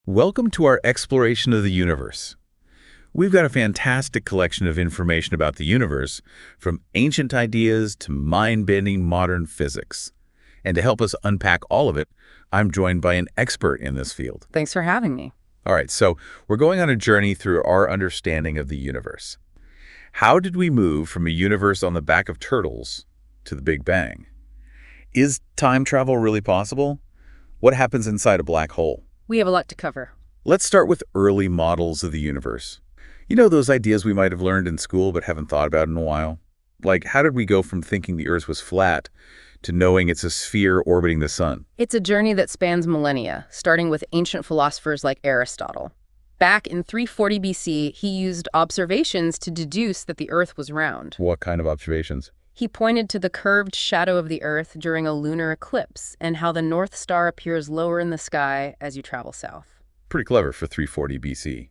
Welcome to our exploration of the universe. We've got a fantastic collection of information about the universe, from ancient ideas to mind-bending modern physics. And to help us unpack all of it, I'm joined by an expert in this field. Thanks for having me. All right, so we're going on a journey through our understanding of the universe. How did we move from a universe on the back of turtles to the Big Bang? Is time travel really possible? What happens inside a black hole? We have a lot to cover. Let's start with early models of the universe. You know those ideas we might have learned in school but haven't thought about in a while? Like, how did we go from thinking the Earth was flat to knowing it's a sphere orbiting the sun? It's a journey that spans millennia, starting with ancient philosophers like Aristotle. Back in 340 BC, he used observations to deduce that the Earth was round. What kind of observations? He pointed to the curved shadow of the Earth during a lunar eclipse and how the North Star appears lower in the sky as you travel south. Pretty clever for 340 BC.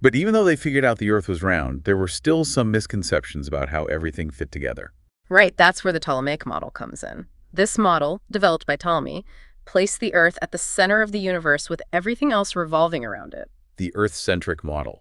But even though they figured out the Earth was round, there were still some misconceptions about how everything fit together. Right, that's where the Ptolemaic model comes in. This model, developed by Ptolemy, placed the Earth at the center of the universe with everything else revolving around it. The Earth-centric model.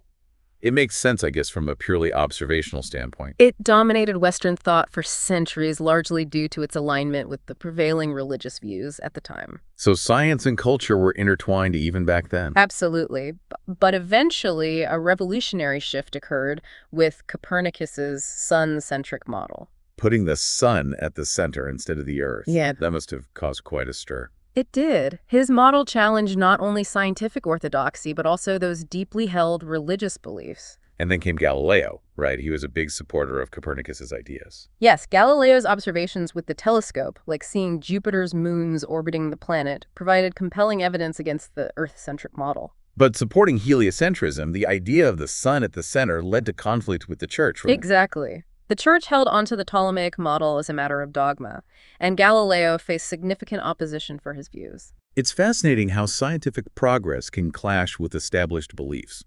It makes sense, I guess, from a purely observational standpoint. It dominated Western thought for centuries, largely due to its alignment with the prevailing religious views at the time. So science and culture were intertwined even back then. Absolutely. But eventually, a revolutionary shift occurred with Copernicus's sun-centric model. Putting the sun at the center instead of the Earth. Yeah. That must have caused quite a stir. It did. His model challenged not only scientific orthodoxy, but also those deeply held religious beliefs. And then came Galileo, right? He was a big supporter of Copernicus's ideas. Yes, Galileo's observations with the telescope, like seeing Jupiter's moons orbiting the planet, provided compelling evidence against the Earth-centric model. But supporting heliocentrism, the idea of the sun at the center led to conflict with the church. Exactly. The church held onto the Ptolemaic model as a matter of dogma, and Galileo faced significant opposition for his views. It's fascinating how scientific progress can clash with established beliefs.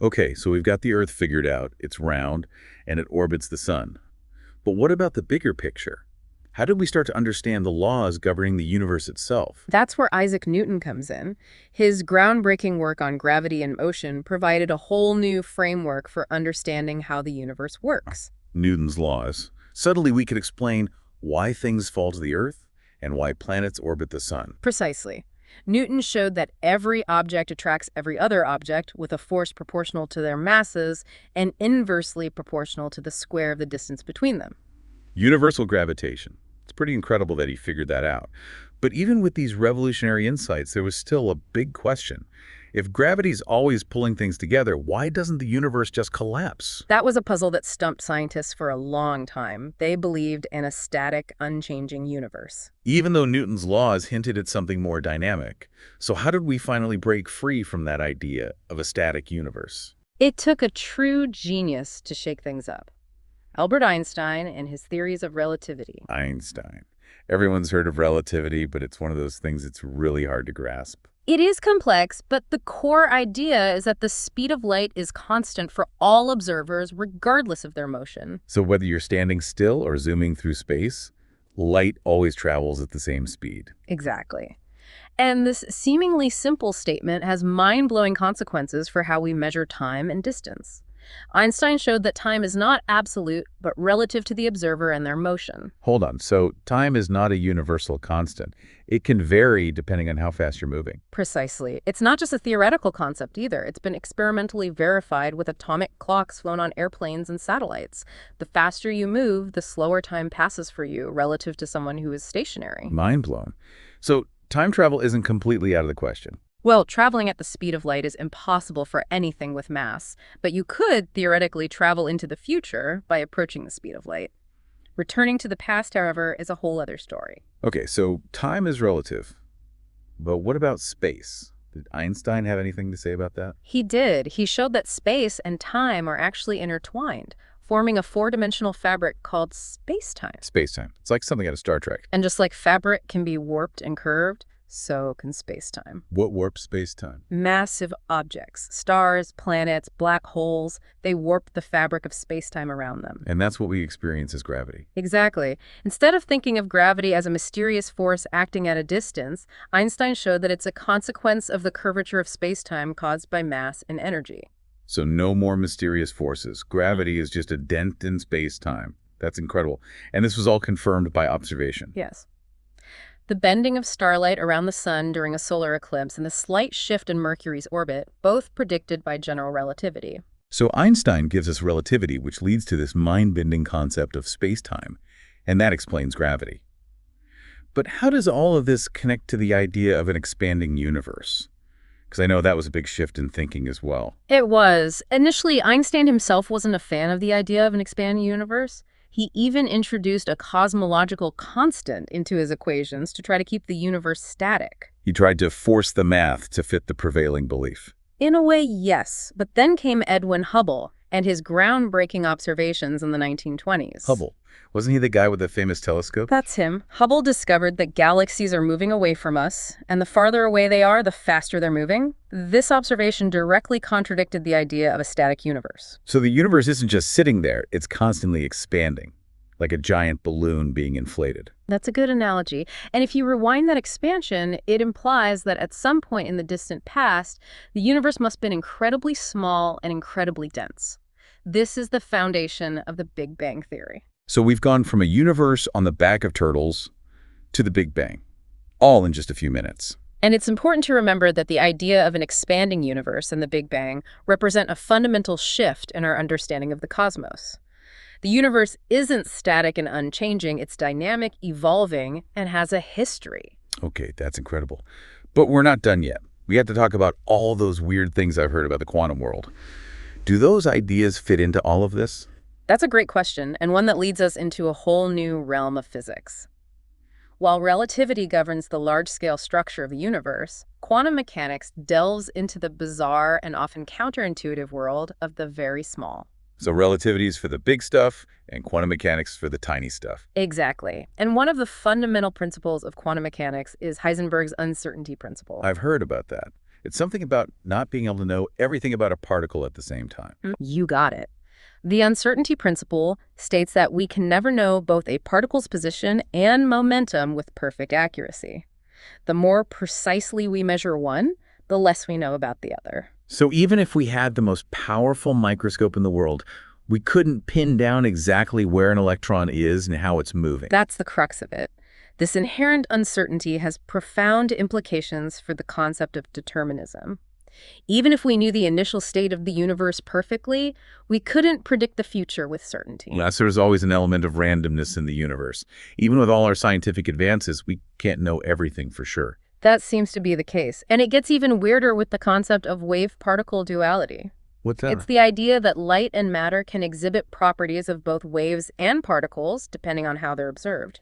Okay, so we've got the Earth figured out, it's round, and it orbits the sun. But what about the bigger picture? How did we start to understand the laws governing the universe itself? That's where Isaac Newton comes in. His groundbreaking work on gravity and motion provided a whole new framework for understanding how the universe works. Newton's laws. Suddenly we could explain why things fall to the Earth and why planets orbit the sun. Precisely. Newton showed that every object attracts every other object with a force proportional to their masses and inversely proportional to the square of the distance between them. Universal gravitation. It's pretty incredible that he figured that out. But even with these revolutionary insights, there was still a big question. If gravity's always pulling things together, why doesn't the universe just collapse? That was a puzzle that stumped scientists for a long time. They believed in a static, unchanging universe. Even though Newton's laws hinted at something more dynamic. So how did we finally break free from that idea of a static universe? It took a true genius to shake things up. Albert Einstein and his theories of relativity. Einstein. Everyone's heard of relativity, but it's one of those things that's really hard to grasp. It is complex, but the core idea is that the speed of light is constant for all observers, regardless of their motion. So whether you're standing still or zooming through space, light always travels at the same speed. Exactly. And this seemingly simple statement has mind-blowing consequences for how we measure time and distance. Einstein showed that time is not absolute, but relative to the observer and their motion. Hold on. So time is not a universal constant. It can vary depending on how fast you're moving. Precisely. It's not just a theoretical concept either. It's been experimentally verified with atomic clocks flown on airplanes and satellites. The faster you move, the slower time passes for you relative to someone who is stationary. Mind blown. So time travel isn't completely out of the question. Well, traveling at the speed of light is impossible for anything with mass, but you could theoretically travel into the future by approaching the speed of light. Returning to the past, however, is a whole other story. Okay, so time is relative. But what about space? Did Einstein have anything to say about that? He did. He showed that space and time are actually intertwined, forming a four-dimensional fabric called space-time. Space-time. It's like something out of Star Trek. And just like fabric can be warped and curved, So can space-time. What warps space-time? Massive objects, stars, planets, black holes, they warp the fabric of space-time around them. And that's what we experience as gravity. Exactly. Instead of thinking of gravity as a mysterious force acting at a distance, Einstein showed that it's a consequence of the curvature of space-time caused by mass and energy. So no more mysterious forces. Gravity is just a dent in space-time. That's incredible. And this was all confirmed by observation. Yes. The bending of starlight around the sun during a solar eclipse and the slight shift in Mercury's orbit, both predicted by general relativity. So Einstein gives us relativity, which leads to this mind-bending concept of space-time, and that explains gravity. But how does all of this connect to the idea of an expanding universe? Because I know that was a big shift in thinking as well. It was. Initially, Einstein himself wasn't a fan of the idea of an expanding universe. He even introduced a cosmological constant into his equations to try to keep the universe static. He tried to force the math to fit the prevailing belief. In a way, yes. But then came Edwin Hubble and his groundbreaking observations in the 1920s. Hubble. Wasn't he the guy with the famous telescope? That's him. Hubble discovered that galaxies are moving away from us, and the farther away they are, the faster they're moving. This observation directly contradicted the idea of a static universe. So the universe isn't just sitting there, it's constantly expanding, like a giant balloon being inflated. That's a good analogy. And if you rewind that expansion, it implies that at some point in the distant past, the universe must have been incredibly small and incredibly dense. This is the foundation of the Big Bang Theory. So we've gone from a universe on the back of turtles to the Big Bang, all in just a few minutes. And it's important to remember that the idea of an expanding universe and the Big Bang represent a fundamental shift in our understanding of the cosmos. The universe isn't static and unchanging, it's dynamic, evolving, and has a history. Okay, that's incredible. But we're not done yet. We have to talk about all those weird things I've heard about the quantum world. Do those ideas fit into all of this? That's a great question, and one that leads us into a whole new realm of physics. While relativity governs the large-scale structure of the universe, quantum mechanics delves into the bizarre and often counterintuitive world of the very small. So relativity is for the big stuff, and quantum mechanics for the tiny stuff. Exactly. And one of the fundamental principles of quantum mechanics is Heisenberg's uncertainty principle. I've heard about that. It's something about not being able to know everything about a particle at the same time. You got it. The uncertainty principle states that we can never know both a particle's position and momentum with perfect accuracy. The more precisely we measure one, the less we know about the other. So even if we had the most powerful microscope in the world, we couldn't pin down exactly where an electron is and how it's moving. That's the crux of it. This inherent uncertainty has profound implications for the concept of determinism. Even if we knew the initial state of the universe perfectly, we couldn't predict the future with certainty. Yes, there's always an element of randomness in the universe. Even with all our scientific advances, we can't know everything for sure. That seems to be the case. And it gets even weirder with the concept of wave-particle duality. What's that? It's the idea that light and matter can exhibit properties of both waves and particles, depending on how they're observed.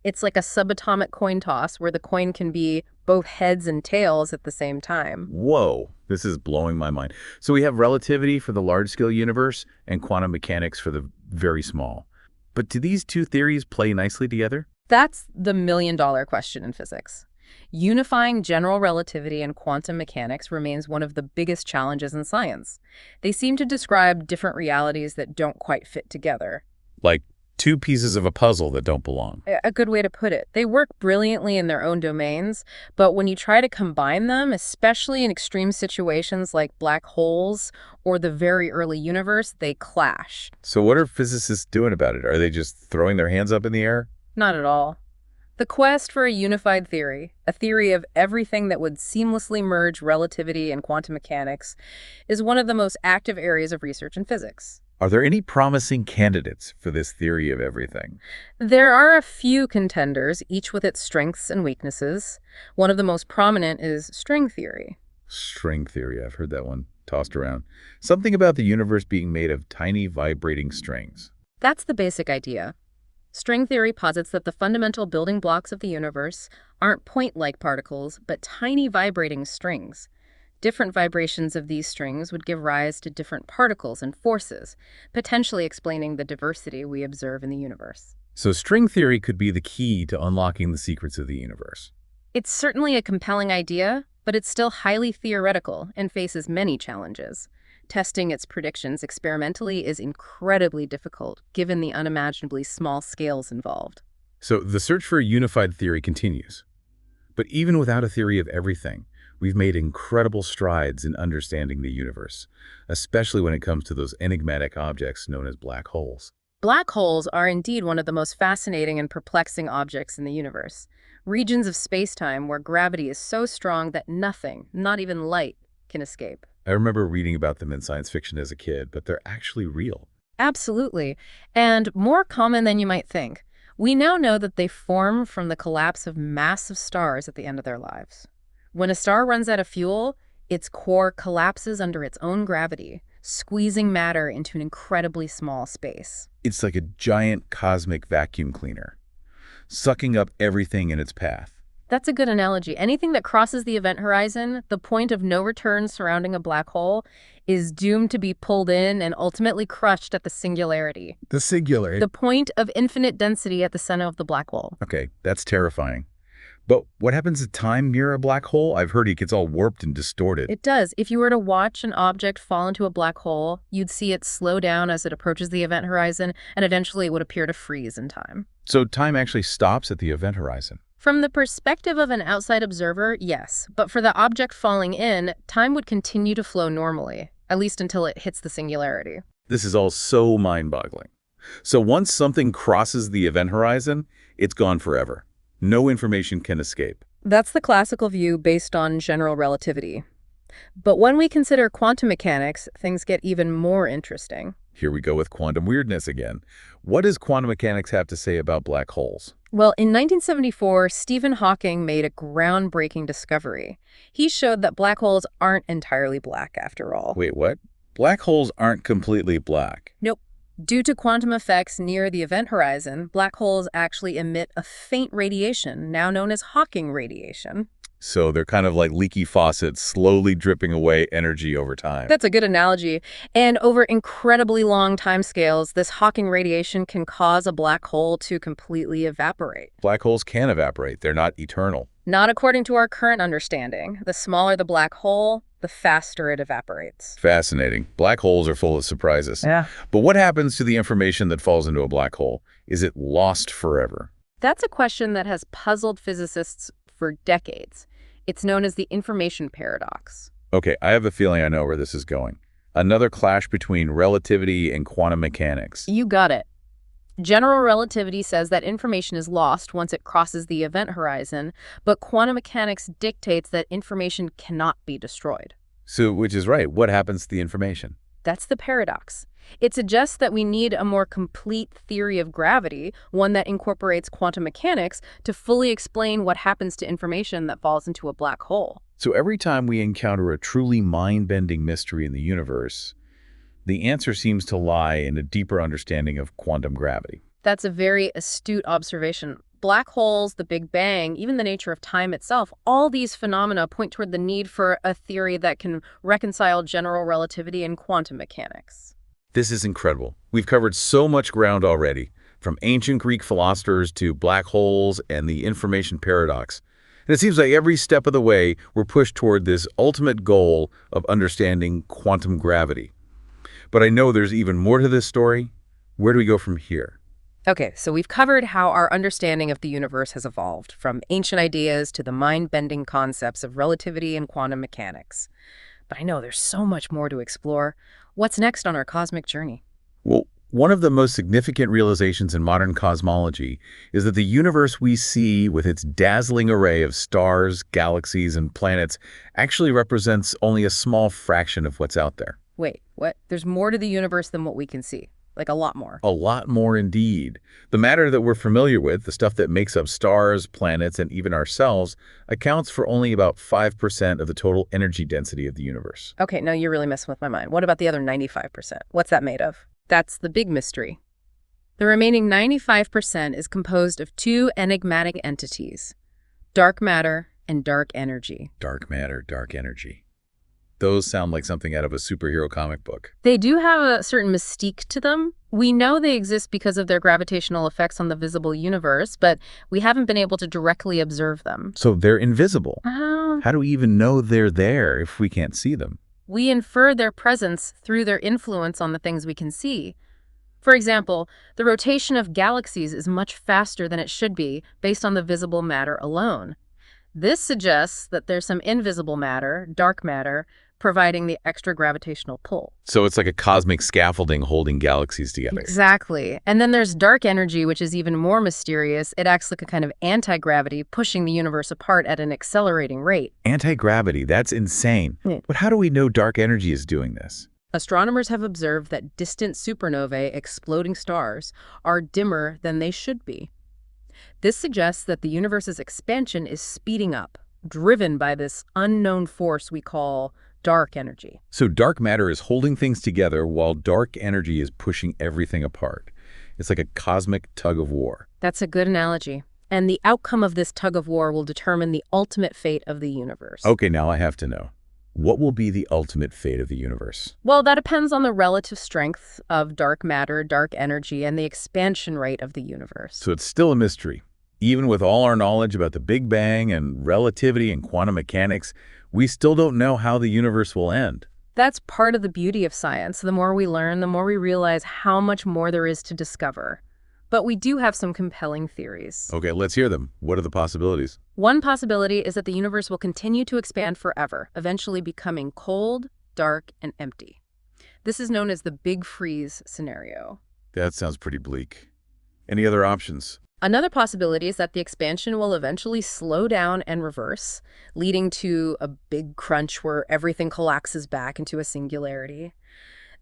It's like a subatomic coin toss where the coin can be both heads and tails at the same time. Whoa, this is blowing my mind. So we have relativity for the large-scale universe and quantum mechanics for the very small. But do these two theories play nicely together? That's the million-dollar question in physics. Unifying general relativity and quantum mechanics remains one of the biggest challenges in science. They seem to describe different realities that don't quite fit together. Like two pieces of a puzzle that don't belong. A good way to put it. They work brilliantly in their own domains, but when you try to combine them, especially in extreme situations like black holes or the very early universe, they clash. So what are physicists doing about it? Are they just throwing their hands up in the air? Not at all. The quest for a unified theory, a theory of everything that would seamlessly merge relativity and quantum mechanics, is one of the most active areas of research in physics. Are there any promising candidates for this theory of everything? There are a few contenders, each with its strengths and weaknesses. One of the most prominent is string theory. String theory, I've heard that one tossed around. Something about the universe being made of tiny vibrating strings. That's the basic idea. String theory posits that the fundamental building blocks of the universe aren't point-like particles, but tiny vibrating strings. Different vibrations of these strings would give rise to different particles and forces, potentially explaining the diversity we observe in the universe. So string theory could be the key to unlocking the secrets of the universe. It's certainly a compelling idea, but it's still highly theoretical and faces many challenges. Testing its predictions experimentally is incredibly difficult, given the unimaginably small scales involved. So the search for a unified theory continues. But even without a theory of everything, we've made incredible strides in understanding the universe, especially when it comes to those enigmatic objects known as black holes. Black holes are indeed one of the most fascinating and perplexing objects in the universe. Regions of space-time where gravity is so strong that nothing, not even light, can escape. I remember reading about them in science fiction as a kid, but they're actually real. Absolutely, and more common than you might think. We now know that they form from the collapse of massive stars at the end of their lives. When a star runs out of fuel, its core collapses under its own gravity, squeezing matter into an incredibly small space. It's like a giant cosmic vacuum cleaner, sucking up everything in its path. That's a good analogy. Anything that crosses the event horizon, the point of no return surrounding a black hole, is doomed to be pulled in and ultimately crushed at the singularity. The singular. The point of infinite density at the center of the black hole. Okay, that's terrifying. But what happens to time near a black hole? I've heard it gets all warped and distorted. It does. If you were to watch an object fall into a black hole, you'd see it slow down as it approaches the event horizon, and eventually it would appear to freeze in time. So time actually stops at the event horizon. From the perspective of an outside observer, yes. But for the object falling in, time would continue to flow normally, at least until it hits the singularity. This is all so mind-boggling. So once something crosses the event horizon, it's gone forever. No information can escape. That's the classical view based on general relativity. But when we consider quantum mechanics, things get even more interesting. Here we go with quantum weirdness again. What does quantum mechanics have to say about black holes? Well, in 1974, Stephen Hawking made a groundbreaking discovery. He showed that black holes aren't entirely black after all. Wait, what? Black holes aren't completely black. Nope. Due to quantum effects near the event horizon, black holes actually emit a faint radiation, now known as Hawking radiation. So they're kind of like leaky faucets, slowly dripping away energy over time. That's a good analogy. And over incredibly long timescales, this Hawking radiation can cause a black hole to completely evaporate. Black holes can evaporate. They're not eternal. Not according to our current understanding. The smaller the black hole, the faster it evaporates. Fascinating. Black holes are full of surprises. Yeah. But what happens to the information that falls into a black hole? Is it lost forever? That's a question that has puzzled physicists for decades. It's known as the information paradox. Okay, I have a feeling I know where this is going. Another clash between relativity and quantum mechanics. You got it. General relativity says that information is lost once it crosses the event horizon, but quantum mechanics dictates that information cannot be destroyed. So, which is right. What happens to the information? That's the paradox. It suggests that we need a more complete theory of gravity, one that incorporates quantum mechanics, to fully explain what happens to information that falls into a black hole. So every time we encounter a truly mind-bending mystery in the universe, the answer seems to lie in a deeper understanding of quantum gravity. That's a very astute observation. Black holes, the Big Bang, even the nature of time itself, all these phenomena point toward the need for a theory that can reconcile general relativity and quantum mechanics. This is incredible. We've covered so much ground already, from ancient Greek philosophers to black holes and the information paradox. And it seems like every step of the way, we're pushed toward this ultimate goal of understanding quantum gravity. But I know there's even more to this story. Where do we go from here? Okay, so we've covered how our understanding of the universe has evolved, from ancient ideas to the mind-bending concepts of relativity and quantum mechanics. But I know there's so much more to explore. What's next on our cosmic journey? Well, one of the most significant realizations in modern cosmology is that the universe we see with its dazzling array of stars, galaxies, and planets actually represents only a small fraction of what's out there. Wait, what? There's more to the universe than what we can see. Like a lot more. A lot more indeed. The matter that we're familiar with, the stuff that makes up stars, planets, and even ourselves, accounts for only about 5% of the total energy density of the universe. Okay, now you're really messing with my mind. What about the other 95%? What's that made of? That's the big mystery. The remaining 95% is composed of two enigmatic entities, dark matter and dark energy. Dark matter, dark energy. Those sound like something out of a superhero comic book. They do have a certain mystique to them. We know they exist because of their gravitational effects on the visible universe, but we haven't been able to directly observe them. So they're invisible. Um, How do we even know they're there if we can't see them? we infer their presence through their influence on the things we can see. For example, the rotation of galaxies is much faster than it should be based on the visible matter alone. This suggests that there's some invisible matter, dark matter, providing the extra gravitational pull. So it's like a cosmic scaffolding holding galaxies together. Exactly. And then there's dark energy, which is even more mysterious. It acts like a kind of anti-gravity, pushing the universe apart at an accelerating rate. Anti-gravity, that's insane. Yeah. But how do we know dark energy is doing this? Astronomers have observed that distant supernovae, exploding stars, are dimmer than they should be. This suggests that the universe's expansion is speeding up, driven by this unknown force we call dark energy. So dark matter is holding things together while dark energy is pushing everything apart. It's like a cosmic tug of war. That's a good analogy. And the outcome of this tug of war will determine the ultimate fate of the universe. Okay, now I have to know. What will be the ultimate fate of the universe? Well, that depends on the relative strength of dark matter, dark energy, and the expansion rate of the universe. So it's still a mystery. Even with all our knowledge about the Big Bang and relativity and quantum mechanics, we still don't know how the universe will end. That's part of the beauty of science. The more we learn, the more we realize how much more there is to discover. But we do have some compelling theories. Okay, let's hear them. What are the possibilities? One possibility is that the universe will continue to expand forever, eventually becoming cold, dark, and empty. This is known as the Big Freeze scenario. That sounds pretty bleak. Any other options? Another possibility is that the expansion will eventually slow down and reverse, leading to a big crunch where everything collapses back into a singularity.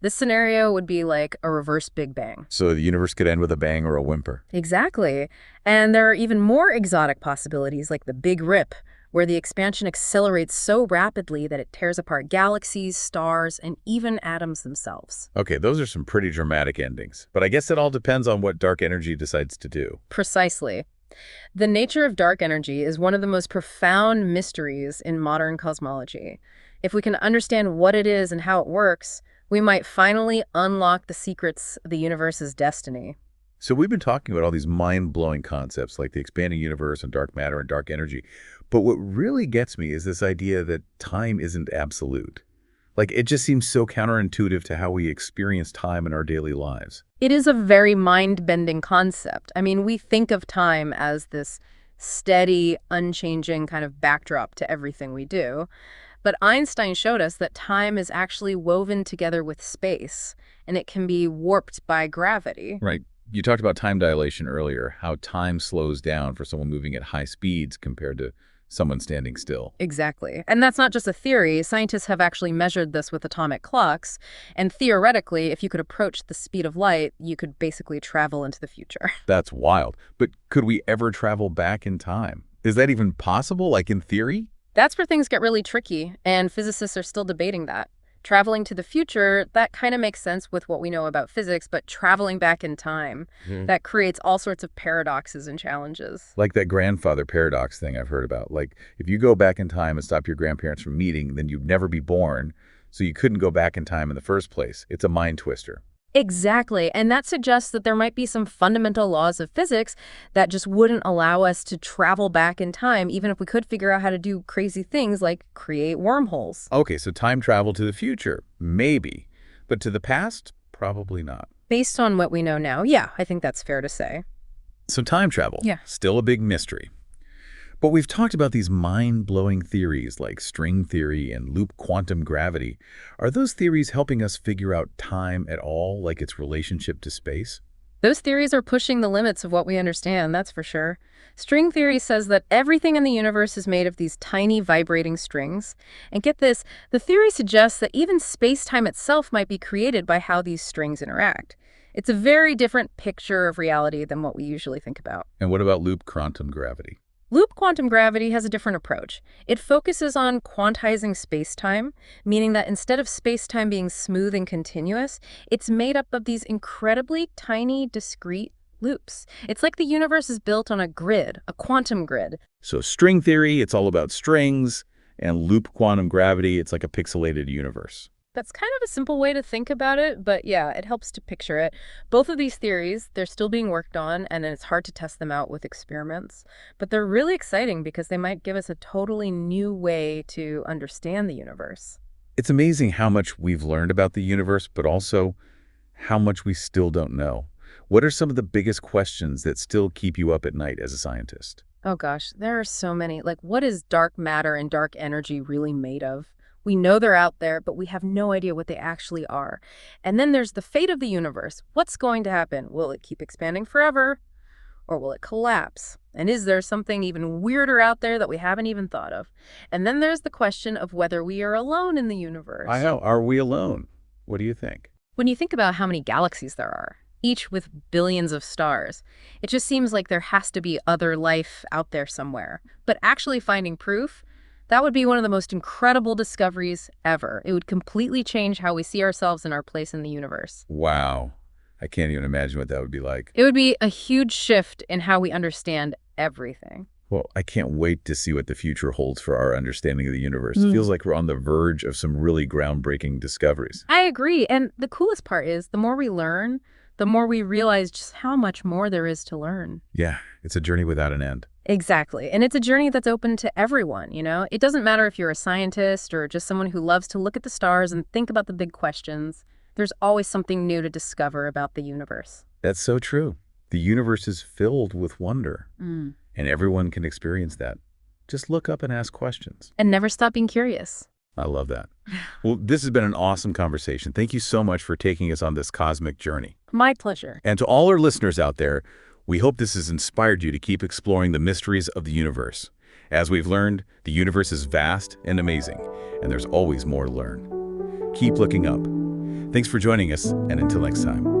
This scenario would be like a reverse Big Bang. So the universe could end with a bang or a whimper. Exactly. And there are even more exotic possibilities like the Big Rip, where the expansion accelerates so rapidly that it tears apart galaxies, stars, and even atoms themselves. Okay, those are some pretty dramatic endings. But I guess it all depends on what dark energy decides to do. Precisely. The nature of dark energy is one of the most profound mysteries in modern cosmology. If we can understand what it is and how it works, we might finally unlock the secrets of the universe's destiny. So we've been talking about all these mind-blowing concepts like the expanding universe and dark matter and dark energy. But what really gets me is this idea that time isn't absolute. Like, it just seems so counterintuitive to how we experience time in our daily lives. It is a very mind-bending concept. I mean, we think of time as this steady, unchanging kind of backdrop to everything we do. But Einstein showed us that time is actually woven together with space, and it can be warped by gravity. Right. You talked about time dilation earlier, how time slows down for someone moving at high speeds compared to someone standing still. Exactly. And that's not just a theory. Scientists have actually measured this with atomic clocks. And theoretically, if you could approach the speed of light, you could basically travel into the future. That's wild. But could we ever travel back in time? Is that even possible, like in theory? That's where things get really tricky, and physicists are still debating that. Traveling to the future, that kind of makes sense with what we know about physics, but traveling back in time, that creates all sorts of paradoxes and challenges. Like that grandfather paradox thing I've heard about. Like, if you go back in time and stop your grandparents from meeting, then you'd never be born, so you couldn't go back in time in the first place. It's a mind twister. Exactly, and that suggests that there might be some fundamental laws of physics that just wouldn't allow us to travel back in time, even if we could figure out how to do crazy things like create wormholes. Okay, so time travel to the future, maybe. But to the past, probably not. Based on what we know now, yeah, I think that's fair to say. So time travel, Yeah. still a big mystery. But we've talked about these mind-blowing theories like string theory and loop quantum gravity. Are those theories helping us figure out time at all, like its relationship to space? Those theories are pushing the limits of what we understand, that's for sure. String theory says that everything in the universe is made of these tiny vibrating strings. And get this, the theory suggests that even space-time itself might be created by how these strings interact. It's a very different picture of reality than what we usually think about. And what about loop quantum gravity? Loop quantum gravity has a different approach. It focuses on quantizing space-time, meaning that instead of space-time being smooth and continuous, it's made up of these incredibly tiny, discrete loops. It's like the universe is built on a grid, a quantum grid. So string theory, it's all about strings, And loop quantum gravity, it's like a pixelated universe. That's kind of a simple way to think about it, but yeah, it helps to picture it. Both of these theories, they're still being worked on, and it's hard to test them out with experiments. But they're really exciting because they might give us a totally new way to understand the universe. It's amazing how much we've learned about the universe, but also how much we still don't know. What are some of the biggest questions that still keep you up at night as a scientist? Oh gosh, there are so many. Like, what is dark matter and dark energy really made of? We know they're out there, but we have no idea what they actually are. And then there's the fate of the universe. What's going to happen? Will it keep expanding forever? Or will it collapse? And is there something even weirder out there that we haven't even thought of? And then there's the question of whether we are alone in the I universe. know. Are we alone? What do you think? When you think about how many galaxies there are, each with billions of stars, it just seems like there has to be other life out there somewhere. But actually finding proof, that would be one of the most incredible discoveries ever. It would completely change how we see ourselves and our place in the universe. Wow. I can't even imagine what that would be like. It would be a huge shift in how we understand everything. Well, I can't wait to see what the future holds for our understanding of the universe. It feels like we're on the verge of some really groundbreaking discoveries. I agree. And the coolest part is the more we learn, the more we realize just how much more there is to learn. Yeah, it's a journey without an end. Exactly. And it's a journey that's open to everyone, you know? It doesn't matter if you're a scientist or just someone who loves to look at the stars and think about the big questions. There's always something new to discover about the universe. That's so true. The universe is filled with wonder, and everyone can experience that. Just look up and ask questions. And never stop being curious. I love that. Well, this has been an awesome conversation. Thank you so much for taking us on this cosmic journey. My pleasure. And to all our listeners out there, we hope this has inspired you to keep exploring the mysteries of the universe. As we've learned, the universe is vast and amazing, and there's always more to learn. Keep looking up. Thanks for joining us, and until next time.